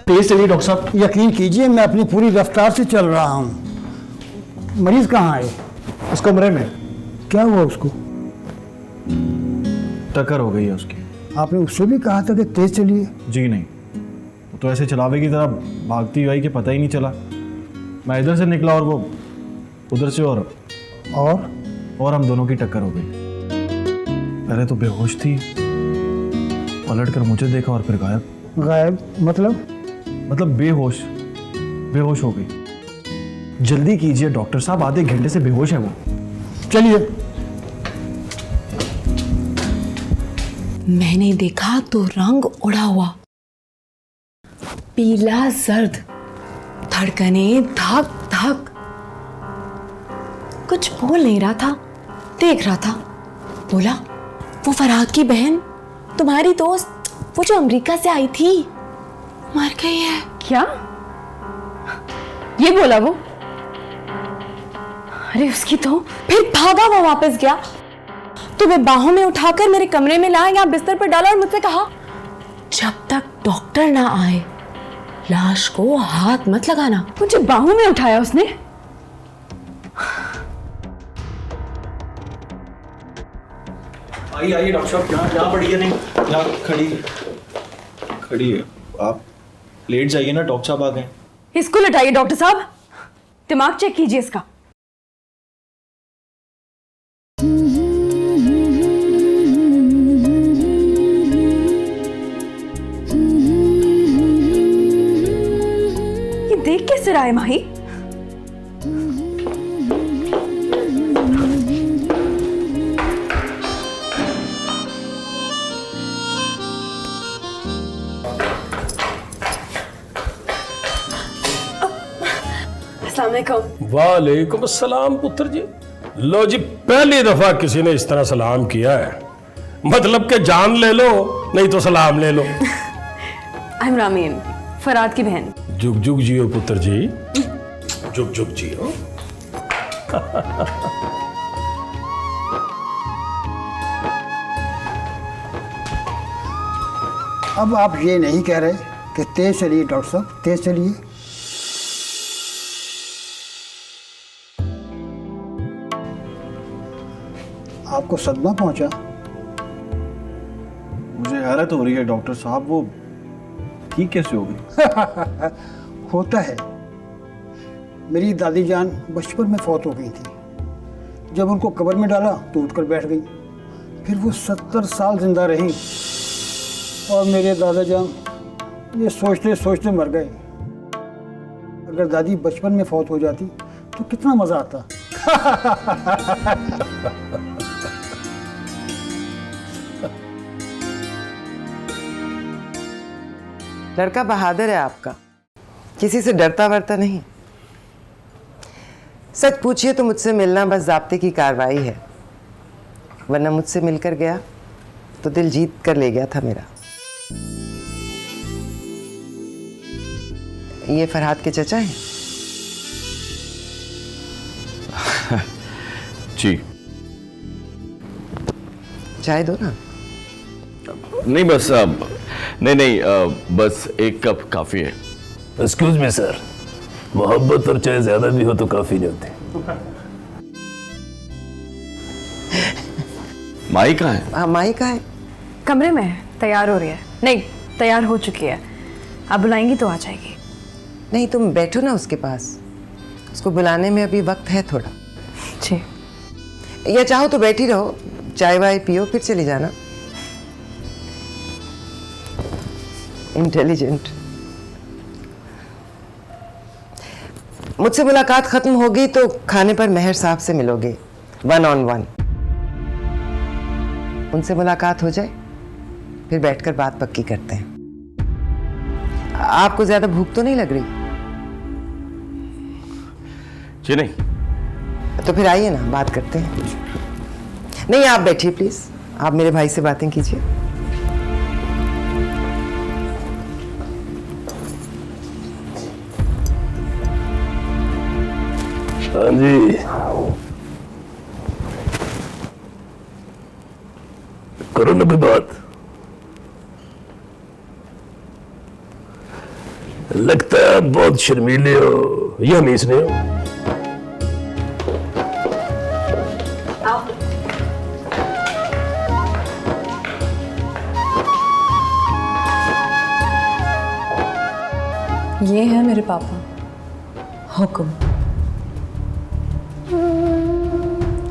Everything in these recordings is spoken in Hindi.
तेज चलिए डॉक्टर साहब। यकीन कीजिए मैं अपनी पूरी रफ्तार से चल रहा हूँ। मरीज कहाँ है? उस कमरे में। क्या हुआ उसको? टक्कर हो गई है उसकी। आपने उससे भी कहा था कि तेज चलिए। जी नहीं, वो तो ऐसे चलावे की तरह भागती हुई कि पता ही नहीं चला। मैं इधर से निकला और वो उधर से, और हम दोनों की टक्कर हो गई। पहले तो बेहोश थी, पलट कर मुझे देखा और फिर गायब। गायब मतलब बेहोश हो गई। जल्दी कीजिए डॉक्टर साहब, आधे घंटे से बेहोश है वो। चलिए। मैंने देखा तो रंग उड़ा हुआ, पीला जर्द, धड़कने धक धक। कुछ बोल नहीं रहा था, देख रहा था। बोला, वो फरहाद की बहन, तुम्हारी दोस्त, वो जो अमेरिका से आई थी, मर गई है। क्या ये बोला वो? अरे उसकी तो। फिर भागा वो, वापस गया तो मैं बाहों में उठाकर मेरे कमरे में लाया, यहाँ बिस्तर पर डाला और मुझसे कहा, जब तक डॉक्टर ना आए लाश को हाथ मत लगाना। मुझे बाहों में उठाया उसने? आइए डॉक्टर साहब, यहाँ पड़ी है। नहीं, यहाँ खड़ी है। आप लेट जाइए ना, डॉक्टर साहब आ गए। इसको लटाइए डॉक्टर साहब, दिमाग चेक कीजिए इसका। ये देख कैसे रहा है माही? वालेकुम अस्सलाम पुत्र जी। लो जी, पहली दफा किसी ने इस तरह सलाम किया है। मतलब के जान ले लो, नहीं तो सलाम ले लो। आई एम रामीन, फरहाद की बहन। जुग जुग जियो पुत्र जी, जुग जुग जियो। अब आप ये नहीं कह रहे कि तेज चलिए डॉक्टर साहब, तेज चलिए। आपको सदमा पहुंचा? मुझे हैरत हो रही है डॉक्टर साहब, वो ठीक कैसे हो गई? होता है। मेरी दादी जान बचपन में फौत हो गई थी। जब उनको कब्र में डाला तो उठकर बैठ गई। फिर वो 70 साल जिंदा रहीं और मेरे दादा जान ये सोचते सोचते मर गए। अगर दादी बचपन में फौत हो जाती तो कितना मजा आता। लड़का बहादुर है आपका, किसी से डरता वरता नहीं। सच पूछिए तो मुझसे मिलना बस ज़ाब्ते की कार्रवाई है, वरना मुझसे मिलकर गया तो दिल जीत कर ले गया था मेरा। ये फरहाद के चचा हैं? जी। चाय दो ना। नहीं बस नहीं, बस एक कप काफी है। एक्सक्यूज मी सर, मोहब्बत और चाय ज्यादा भी हो तो काफी नहीं होती। माई कहाँ है? हाँ, माई का है। कमरे में है, तैयार हो रही है। नहीं, तैयार हो चुकी है। आप बुलाएंगी तो आ जाएगी। नहीं, तुम बैठो ना उसके पास, उसको बुलाने में अभी वक्त है थोड़ा। जी। या चाहो तो बैठी रहो, चाय वाय पियो फिर चली जाना। इंटेलिजेंट। मुझसे मुलाकात खत्म होगी तो खाने पर मेहर साहब से मिलोगे, 1 on 1। उनसे मुलाकात हो जाए फिर बैठकर बात पक्की करते हैं। आपको ज्यादा भूख तो नहीं लग रही? जी नहीं। तो फिर आइए ना, बात करते हैं। नहीं, आप बैठिए प्लीज, आप मेरे भाई से बातें कीजिए। हाँ जी, करो ना कोई बात। लगता है बहुत शर्मीले हो, ये हमीस नहीं हो। ये है मेरे पापा, हुक्म।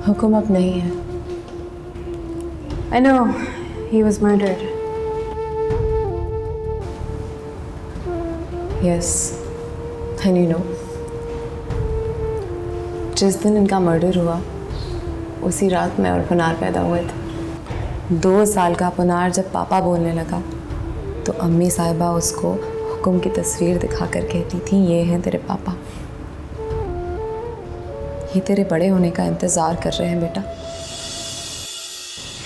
हुक्म अब नहीं है। I know he was murdered. Yes, and you know, जिस दिन इनका मर्डर हुआ उसी रात मैं और पुनार पैदा हुए थे। 2 साल का पुनार जब पापा बोलने लगा तो अम्मी साहिबा उसको हुक्म की तस्वीर दिखा कर कहती थी, ये हैं तेरे पापा, ये तेरे बड़े होने का इंतज़ार कर रहे हैं बेटा,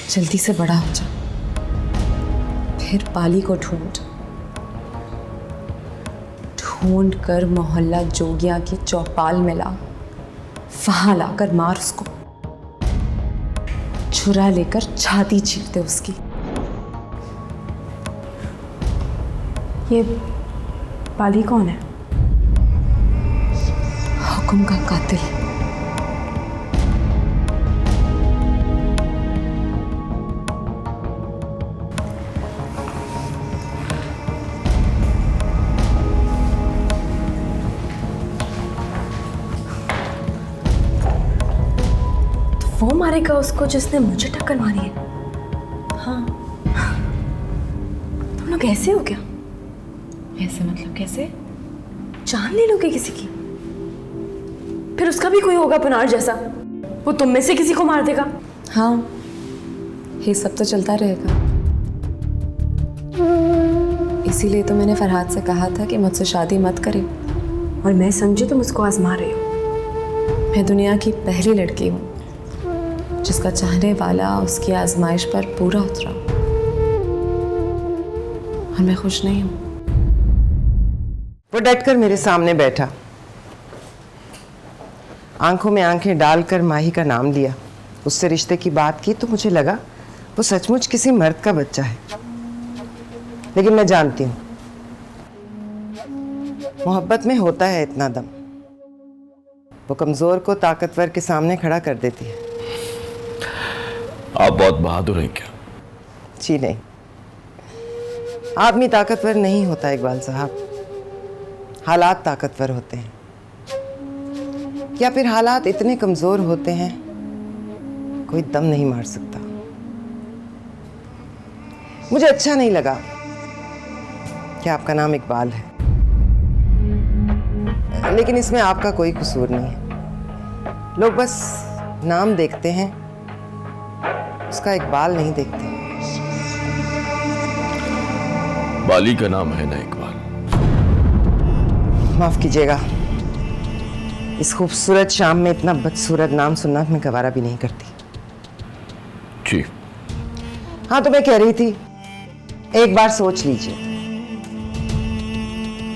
जल्दी से बड़ा हो जा। फिर पाली को ढूंढ कर मोहल्ला जोगिया की चौपाल में ला, वहां लाकर मार उसको, छुरा लेकर छाती चीरते उसकी। ये पाली कौन है? हुक्म का कातिल। वो मारेगा उसको जिसने मुझे टक्कर मारी है? हाँ, तुम लोग ऐसे हो क्या? ऐसे मतलब कैसे? जान ले लोगे किसी की? फिर उसका भी कोई होगा पुनार जैसा, वो तुम में से किसी को मार देगा। हाँ, ये सब तो चलता रहेगा। इसीलिए तो मैंने फरहाद से कहा था कि मुझसे शादी मत करे। और मैं समझी तुम उसको आजमा रही हो। मैं दुनिया की पहली लड़की हूँ जिसका चाहने वाला उसकी आजमाइश पर पूरा उतरा, और मैं खुश नहीं हूँ। वो डटकर मेरे सामने बैठा, आंखों में आंखें डालकर माही का नाम लिया, उससे रिश्ते की बात की तो मुझे लगा वो सचमुच किसी मर्द का बच्चा है। लेकिन मैं जानती हूँ मोहब्बत में होता है इतना दम, वो कमजोर को ताकतवर के सामने खड़ा कर देती है। आप बहुत बहादुर हैं क्या? जी नहीं, आदमी ताकतवर नहीं होता इकबाल साहब, हालात ताकतवर होते हैं, या फिर हालात इतने कमजोर होते हैं कोई दम नहीं मार सकता। मुझे अच्छा नहीं लगा कि आपका नाम इकबाल है, लेकिन इसमें आपका कोई कसूर नहीं है। लोग बस नाम देखते हैं, उसका इकबाल नहीं देखते। बाली का नाम है ना इकबाल? माफ कीजिएगा, इस खूबसूरत शाम में इतना बदसूरत नाम सुनना मैं गवारा भी नहीं करती। जी हाँ, तो मैं कह रही थी, एक बार सोच लीजिए,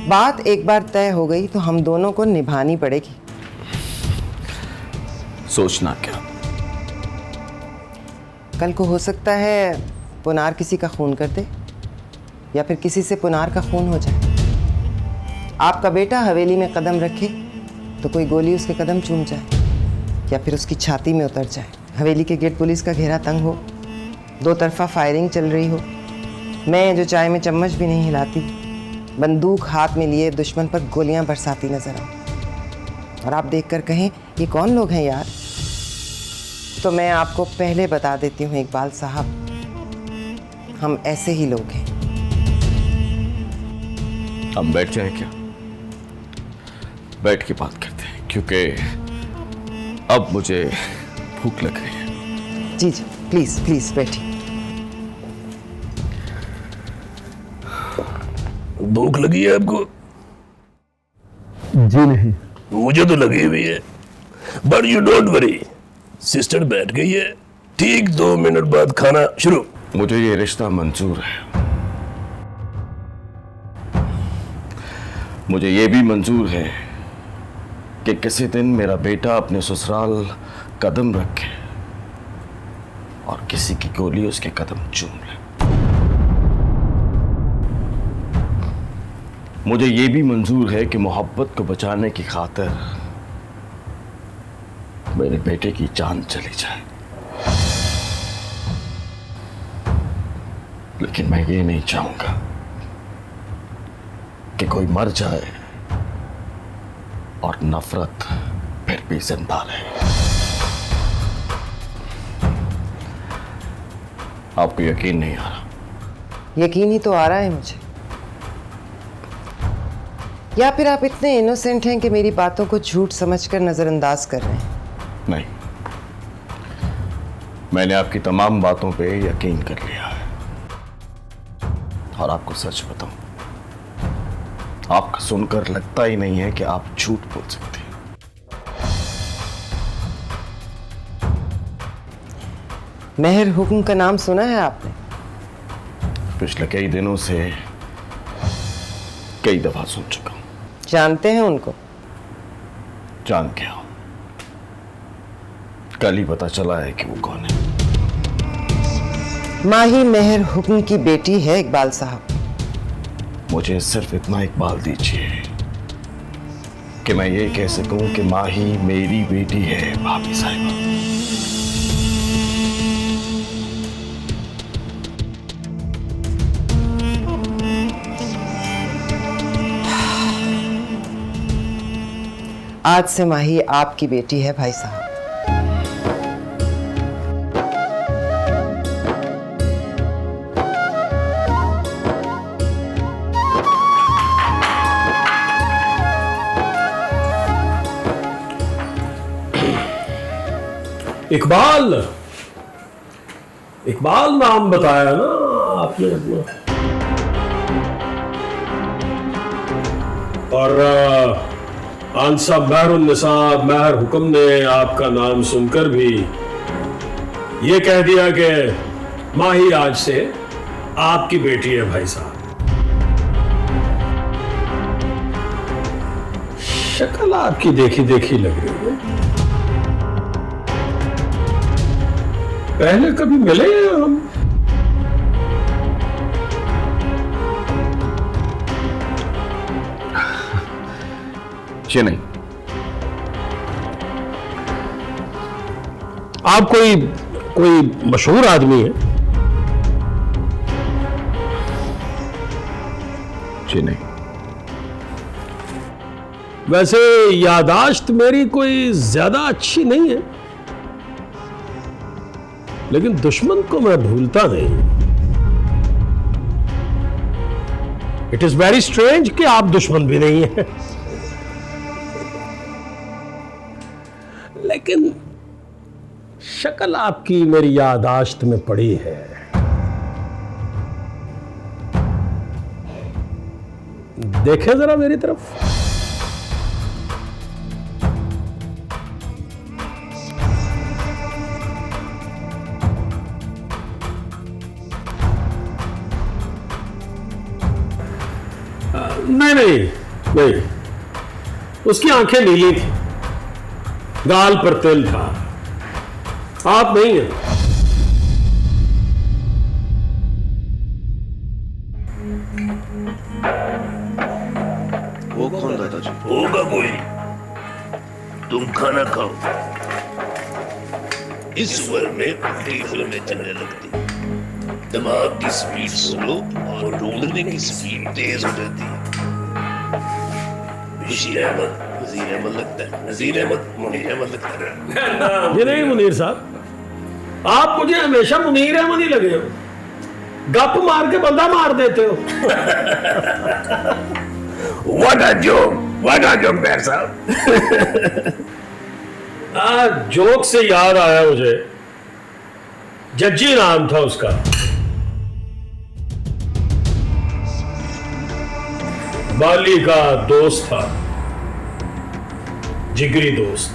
बात एक बार तय हो गई तो हम दोनों को निभानी पड़ेगी। सोचना क्या? कल को हो सकता है पुनार किसी का खून कर दे, या फिर किसी से पुनार का खून हो जाए। आपका बेटा हवेली में कदम रखे तो कोई गोली उसके कदम चूम जाए, या फिर उसकी छाती में उतर जाए। हवेली के गेट पुलिस का घेरा तंग हो, 2 तरफा फायरिंग चल रही हो, मैं जो चाय में चम्मच भी नहीं हिलाती, बंदूक हाथ में लिए दुश्मन पर गोलियां बरसाती नजर आऊं, और आप देखकर कहें ये कौन लोग हैं यार, तो मैं आपको पहले बता देती हूँ इकबाल साहब, हम ऐसे ही लोग हैं। हम बैठ जाएं क्या? बैठ के बात करते हैं, क्योंकि अब मुझे भूख लग रही है। जी जी, प्लीज प्लीज बैठिए। भूख लगी है आपको? जी नहीं। मुझे तो लगी हुई है, but you don't worry, sister बैठ गई है, ठीक 2 मिनट बाद खाना शुरू। मुझे ये रिश्ता मंजूर है, मुझे ये भी मंजूर है कि किसी दिन मेरा बेटा अपने ससुराल कदम रखे और किसी की गोली उसके कदम चूम ले। मुझे ये भी मंजूर है कि मोहब्बत को बचाने की खातिर मेरे बेटे की जान चली जाए, लेकिन मैं ये नहीं चाहूंगा कि कोई मर जाए और नफरत फिर भी जिंदा रहे। आपको यकीन नहीं आ रहा? यकीन ही तो आ रहा है मुझे। या फिर आप इतने इनोसेंट हैं कि मेरी बातों को झूठ समझकर नजरअंदाज कर रहे हैं? नहीं, मैंने आपकी तमाम बातों पे यकीन कर लिया है। और आपको सच बताऊं, आपका सुनकर लगता ही नहीं है कि आप झूठ बोल सकते हैं। मेहर हुक्म का नाम सुना है आपने? पिछले कई दिनों से कई दफा सुन चुका हूं। जानते हैं उनको? जान क्या हूं, कल ही पता चला है कि वो कौन है। माही मेहर हुक्म की बेटी है इकबाल साहब। मुझे सिर्फ इतना इकबाल दीजिए कि मैं ये कह सकूं कि माही मेरी बेटी है भाभी साहिबा। आज से माही आपकी बेटी है भाई साहब। इकबाल, इकबाल नाम बताया ना आपने अपना। और आंसा महरुन्निसा महर हुक्म ने आपका नाम सुनकर भी ये कह दिया कि माही आज से आपकी बेटी है भाई साहब। शक्ल आपकी देखी देखी लग रही है। पहले कभी मिले हैं हम? जी नहीं। आप कोई मशहूर आदमी है? जी नहीं। वैसे यादाश्त मेरी कोई ज्यादा अच्छी नहीं है, लेकिन दुश्मन को मैं भूलता नहीं। इट इज वेरी स्ट्रेंज कि आप दुश्मन भी नहीं है। लेकिन शक्ल आपकी मेरी यादाश्त में पड़ी है। देखें जरा मेरी तरफ। नहीं, उसकी आंखें नीली थी, गाल पर तिल था। आप नहीं हैं। वो कौन दादाजी? होगा कोई, तुम खाना खाओ। इस उम्र में उल्टी फिल्में चलने लगती, दिमाग की स्पीड स्लो और ढूंढने की स्पीड तेज हो जाती है। बशीर अहमद नजीर अहमद लगता है, नजीर अहमद मुनीर अहमद लगता है। ये नहीं मुनीर साहब, आप मुझे हमेशा मुनीर अहमद ही लगे हो। गप मार के बंदा मार देते हो। What a joke बैर साहब। जोक से याद आया मुझे, जज्जी नाम था उसका। बाली का दोस्त था, जिगरी दोस्त।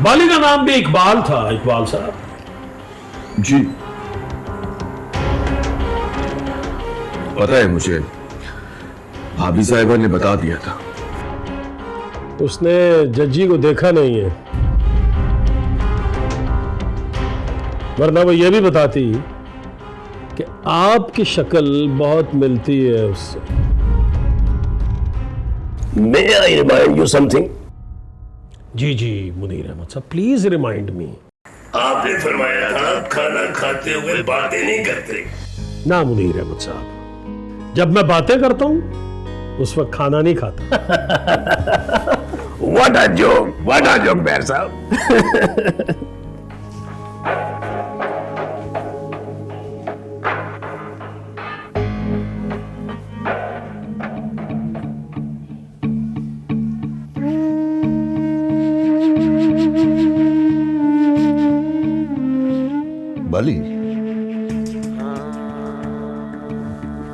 बाली का नाम भी इकबाल था, इकबाल साहब। जी पता है मुझे, भाभी साहिबा ने बता दिया था। उसने जज्जी को देखा नहीं है, वरना वो ये भी बताती कि आपकी शक्ल बहुत मिलती है उससे। मे आई रिमाइंड यू समथिंग? जी जी मुनीर अहमद साहब, प्लीज रिमाइंड मी। आपने फरमाया था खाना खाते हुए बातें नहीं करते। ना मुनीर अहमद साहब, जब मैं बातें करता हूं उस वक्त खाना नहीं खाता। व्हाट अ जोक बैर साहब। बाली,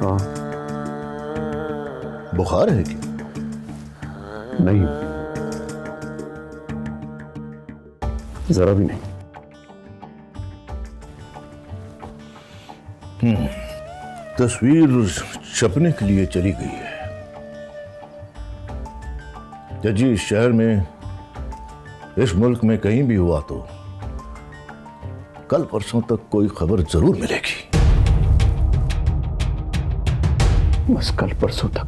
हाँ, बुखार है क्या? नहीं, जरा भी नहीं। तस्वीर छपने के लिए चली गई है। जब जी इस शहर में, इस मुल्क में कहीं भी हुआ तो कल परसों तक कोई खबर जरूर मिलेगी। बस कल परसों तक,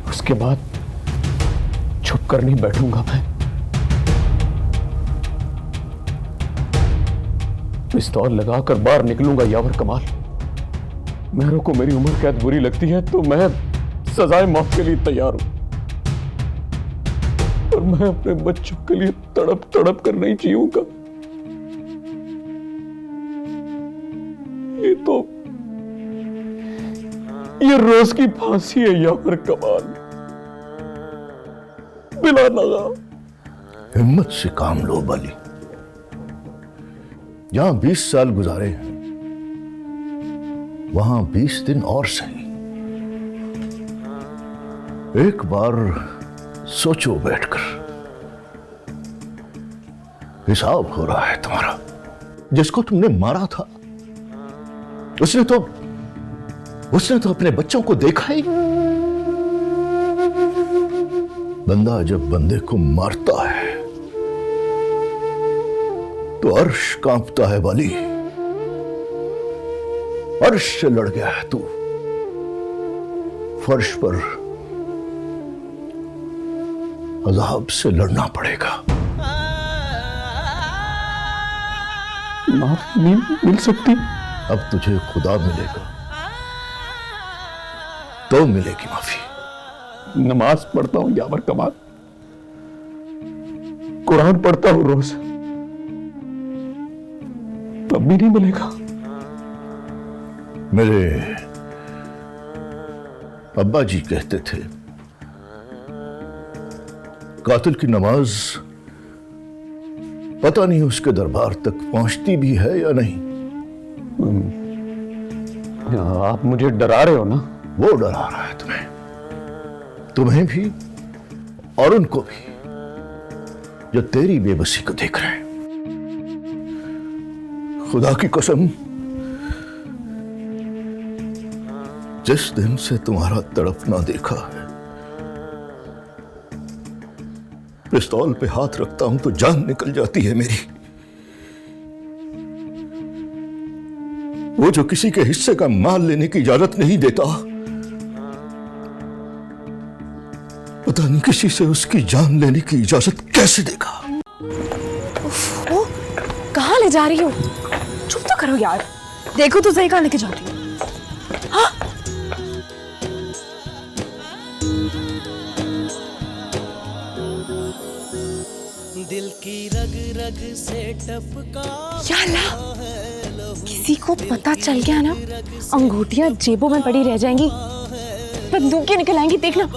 उसके बाद छुप कर नहीं बैठूंगा मैं। पिस्तौल लगाकर बाहर निकलूंगा यावर कमाल। मेरे को मेरी उम्र कैद बुरी लगती है तो मैं सजाए मौत के लिए तैयार हूं, और मैं अपने बच्चों के लिए तड़प तड़प कर नहीं जीऊंगा। ये रोज की फांसी है यावर कमाल, बिला नगा। हिम्मत से काम लो बाली। जहां 20 साल गुजारे हैं वहां 20 दिन और सही। एक बार सोचो बैठकर, हिसाब हो रहा है तुम्हारा। जिसको तुमने मारा था उसने तो अपने बच्चों को देखा ही। बंदा जब बंदे को मारता है तो अर्श कांपता है बाली। अर्श से लड़ गया है तू, फर्श पर अजाब से लड़ना पड़ेगा। माफ नहीं मिल सकती? अब तुझे खुदा मिलेगा तो मिलेगी माफी। नमाज पढ़ता हूं यावर कमाल, कुरान पढ़ता हूं रोज, तब भी नहीं मिलेगा। मेरे अब्बा जी कहते थे कातिल की नमाज पता नहीं उसके दरबार तक पहुंचती भी है या नहीं। आप मुझे डरा रहे हो ना? वो डरा रहा है तुम्हें भी और उनको भी जो तेरी बेबसी को देख रहे हैं। खुदा की कसम, जिस दिन से तुम्हारा तड़पना देखा है, पिस्तौल पे हाथ रखता हूं तो जान निकल जाती है मेरी। वो जो किसी के हिस्से का माल लेने की इजाजत नहीं देता, पता नहीं किसी से उसकी जान लेने की इजाजत कैसे देगा। ओ, कहाँ ले जा रही हो? चुप तो करो यार। देखो तो सही कहाँ लेके जा रही हो। हाँ? दिल की रग रग से टपका। किसी को पता चल गया ना, अंगूठियां जेबों में पड़ी रह जाएंगी, बंदूकें निकल आएंगी, देखना।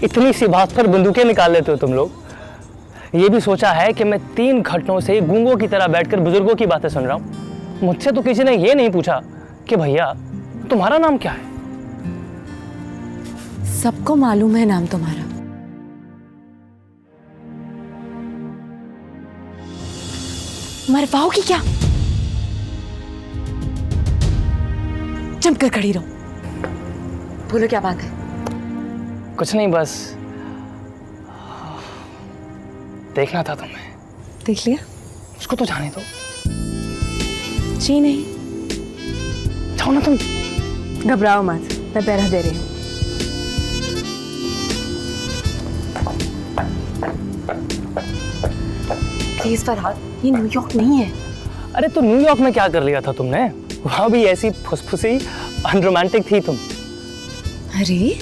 इतनी सी बात पर बंदूकें निकाल लेते हो तुम लोग। ये भी सोचा है कि मैं 3 घंटों से गूंगों की तरह बैठकर बुजुर्गों की बातें सुन रहा हूँ। मुझसे तो किसी ने ये नहीं पूछा कि भैया तुम्हारा नाम क्या है। सबको मालूम है नाम तुम्हारा। मरवाओगी क्या? जमकर खड़ी रहो। बोलो क्या बात है? कुछ नहीं, बस देखना था तुम्हें। देख लिया? उसको तो जाने दो। जी नहीं। जाओ ना तुम। घबराओ मत, मैं पहरा दे रही हूँ। प्लीज फरहाद, ये न्यूयॉर्क नहीं है। अरे तो न्यूयॉर्क में क्या कर लिया था तुमने? वहां भी ऐसी फुसफुसी अनरोमांटिक थी तुम। अरे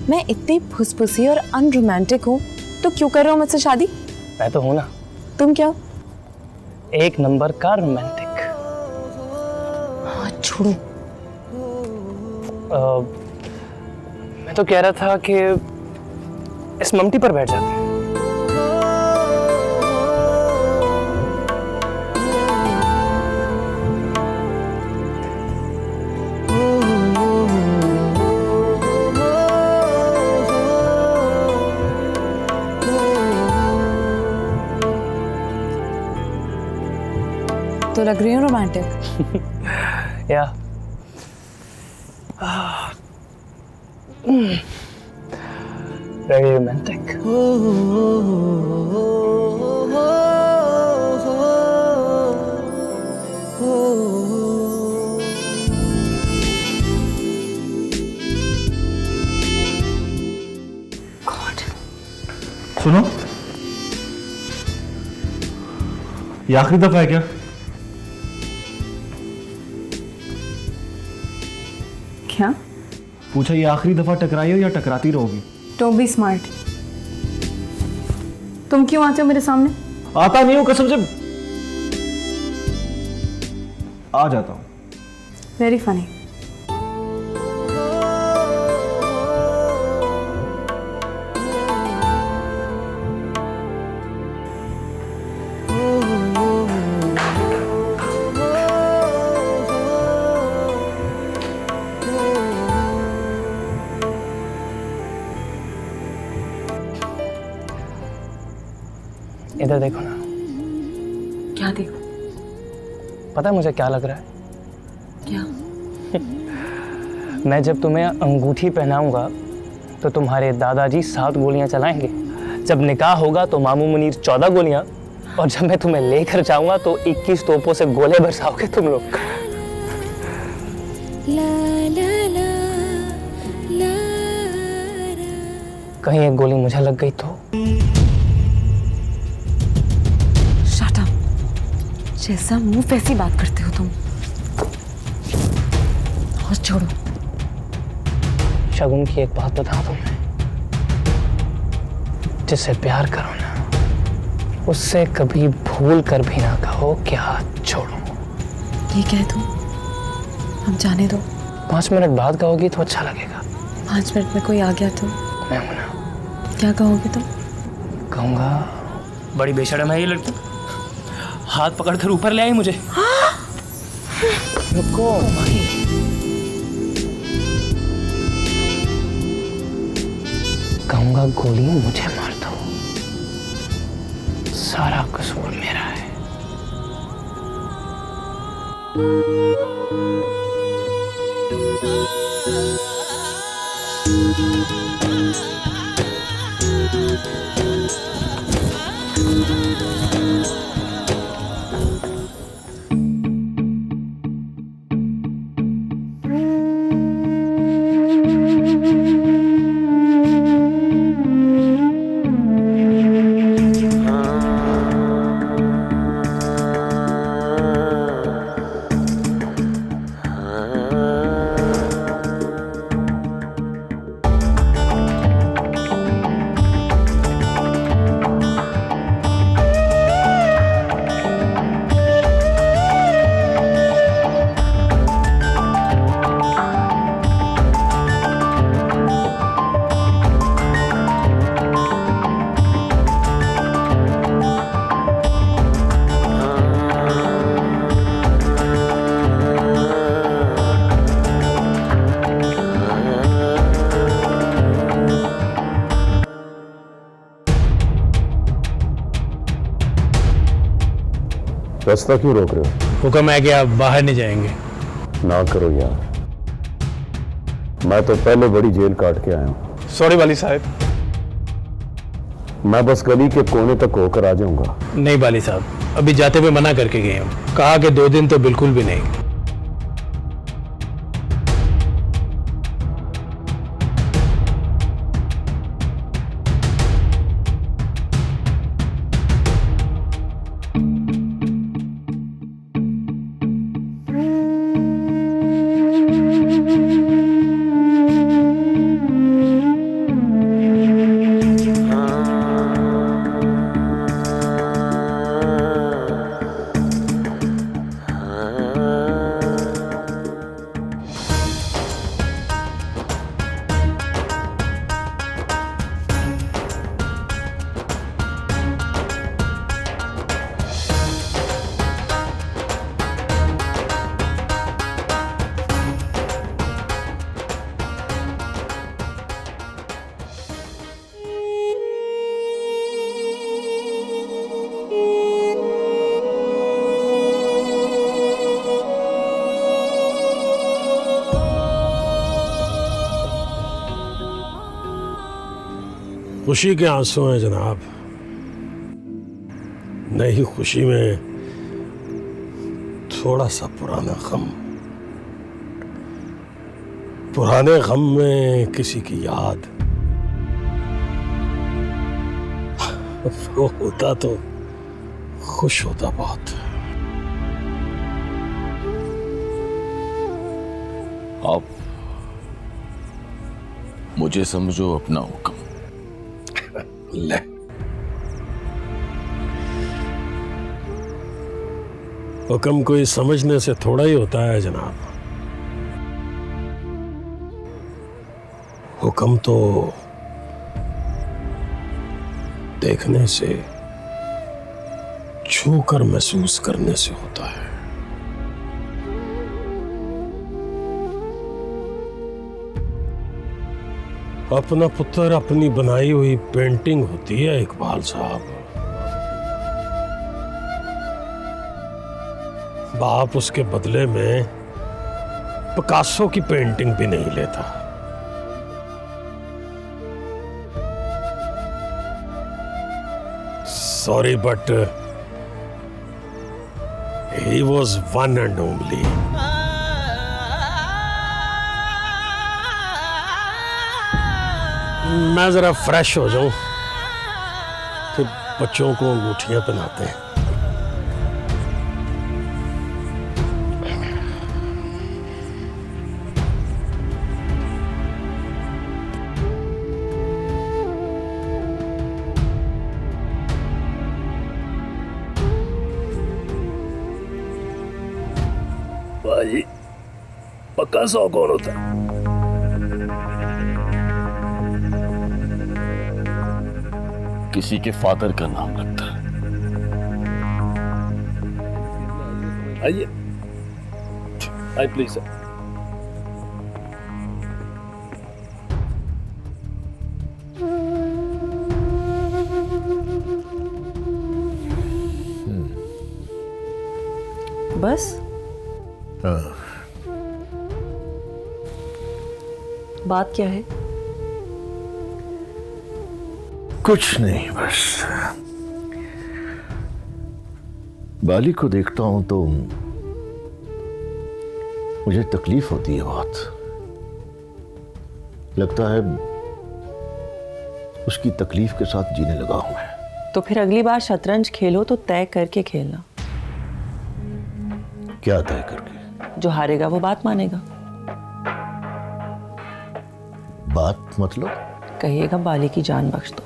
मैं इतनी फुसफुसी और अनरोमांटिक हूँ तो क्यों कर रहे हो मुझसे शादी? मैं तो हूं ना। तुम क्या? एक नंबर का रोमांटिक। हाँ छोड़ो। मैं तो कह रहा था कि इस ममटी पर बैठ जाते हैं। तो लग रही हूँ रोमांटिक। या वेरी रोमांटिक। सुनो, ये आखिरी दफा है क्या? क्या? पूछा ये आखिरी दफा टकराई हो या टकराती रहोगी? Don't be smart. तुम क्यों आते हो मेरे सामने? आता नहीं हूं, कसम से आ जाता हूं। Very funny. इधर देखो ना। क्या देखो? पता है मुझे क्या लग रहा है? क्या? मैं जब तुम्हें अंगूठी पहनाऊंगा तो तुम्हारे दादाजी 7 गोलियां चलाएंगे, जब निकाह होगा तो मामू मुनीर 14 गोलियां, और जब मैं तुम्हें लेकर जाऊंगा तो 21 तोपों से गोले बरसाओगे तुम लोग। कहीं एक गोली मुझे लग गई तो? Shut up. जैसा मुंह वैसी बात करते हो तुम। और छोड़ो। शगुन की एक बात बता तुम्हें, जिससे प्यार करो ना उससे कभी भूल कर भी ना कहो कि हाथ छोड़ो। ये कह दो, हम जाने दो। 5 मिनट बाद कहोगी तो अच्छा लगेगा। 5 मिनट में कोई आ गया तो? मैं हूं ना। क्या कहोगे तुम? कहूंगा बड़ी बेशर्म है ये लड़की, हाथ पकड़कर ऊपर ले आई मुझे। रुको भाई। कहूंगा गोली मुझे मार दो, सारा कसूर मेरा है। रास्ता क्यों रोक रहे हो? हुक्म है कि आप बाहर नहीं जाएंगे। ना करो यार, मैं तो पहले बड़ी जेल काट के आया हूँ। सॉरी वाली साहब। मैं बस गली के कोने तक होकर आ जाऊंगा। नहीं वाली साहब, अभी जाते हुए मना करके गए हम, कहा कि 2 दिन तो बिल्कुल भी नहीं। खुशी के आंसू हैं जनाब। नई खुशी में थोड़ा सा पुराना गम, पुराने गम में किसी की याद। वो होता तो खुश होता बहुत। आप मुझे समझो अपना हुक्म। ले, हुक्म कोई समझने से थोड़ा ही होता है जनाब। हुक्म तो देखने से, छूकर महसूस करने से होता है। अपना पुत्र अपनी बनाई हुई पेंटिंग होती है इकबाल साहब। बाप उसके बदले में पिकासो की पेंटिंग भी नहीं लेता। Sorry but he was one and only. मैं जरा फ्रेश हो जाऊं, फिर बच्चों को अंगूठियां पहनाते हैं। भाई पक्का 100 कौन होता है? किसी के फादर का नाम लगता है। आइए, आई प्लीज सर। बस बात क्या है? कुछ नहीं, बस बाली को देखता हूं तो मुझे तकलीफ होती है बहुत। लगता है उसकी तकलीफ के साथ जीने लगा हूं मैं। तो फिर अगली बार शतरंज खेलो तो तय करके खेलना। क्या तय करके? जो हारेगा वो बात मानेगा। बात मतलब? कहिएगा बाली की जान बख्श दो।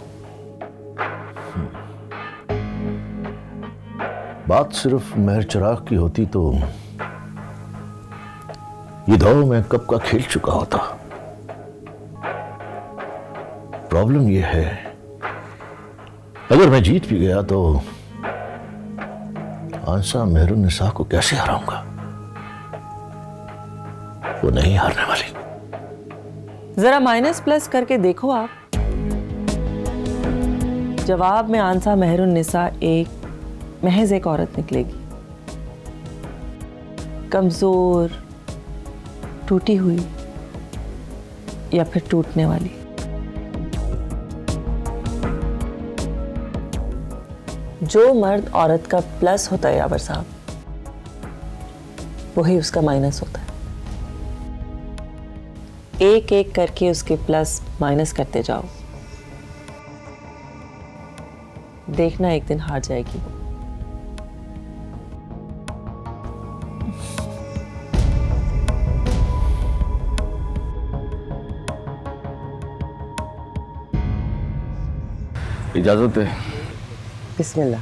बात सिर्फ महर चिराग की होती तो ये दौर मैं कब का खेल चुका होता। प्रॉब्लम यह है, अगर मैं जीत भी गया तो आंसा मेहरुन्निसा को कैसे हराऊंगा? वो नहीं हारने वाली। जरा माइनस प्लस करके देखो आप। जवाब में आंसा मेहरुन्निसा महज एक औरत निकलेगी, कमजोर, टूटी हुई या फिर टूटने वाली। जो मर्द औरत का प्लस होता है यावर साहब, वही उसका माइनस होता है। एक एक करके उसके प्लस माइनस करते जाओ, देखना एक दिन हार जाएगी। इजाजत है। बिस्मिल्लाह।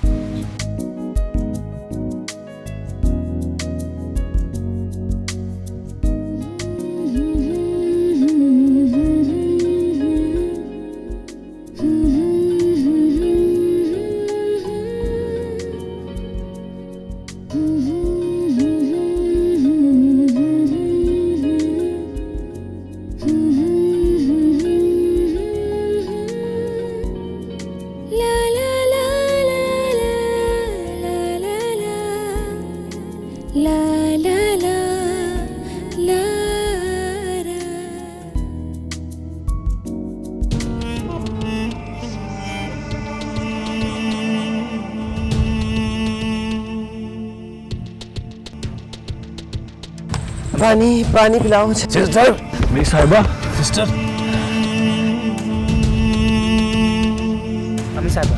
पानी पानी पिलाओ मुझे। सिस्टर, मेरी साहिबा। सिस्टर, अभी साहिबा।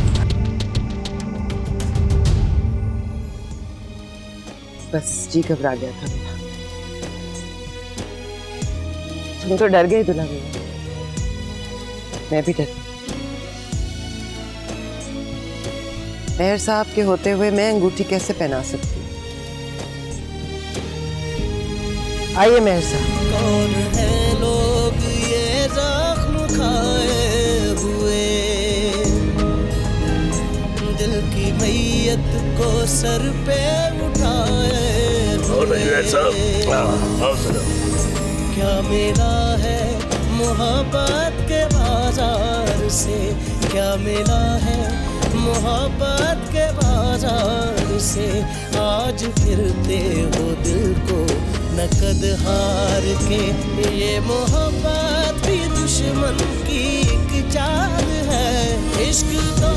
बस जी घबरा गया था मेरा। तुम तो डर गई दुल्हा भैया, मैं भी डर गई। मेहर साहब के होते हुए मैं अंगूठी कैसे पहना सकती? आइए मेहर साहब। कौन है लोग ये जख्म खाए हुए, दिल की मैयत को सर पे उठाए हुए। क्या मिला है मोहब्बत के बाजार से, क्या मिला है मोहब्बत के बाजार से, आज फिरते हो दिल को नकद हार के। ये मोहब्बत भी दुश्मन की एक चाल है, इश्क तो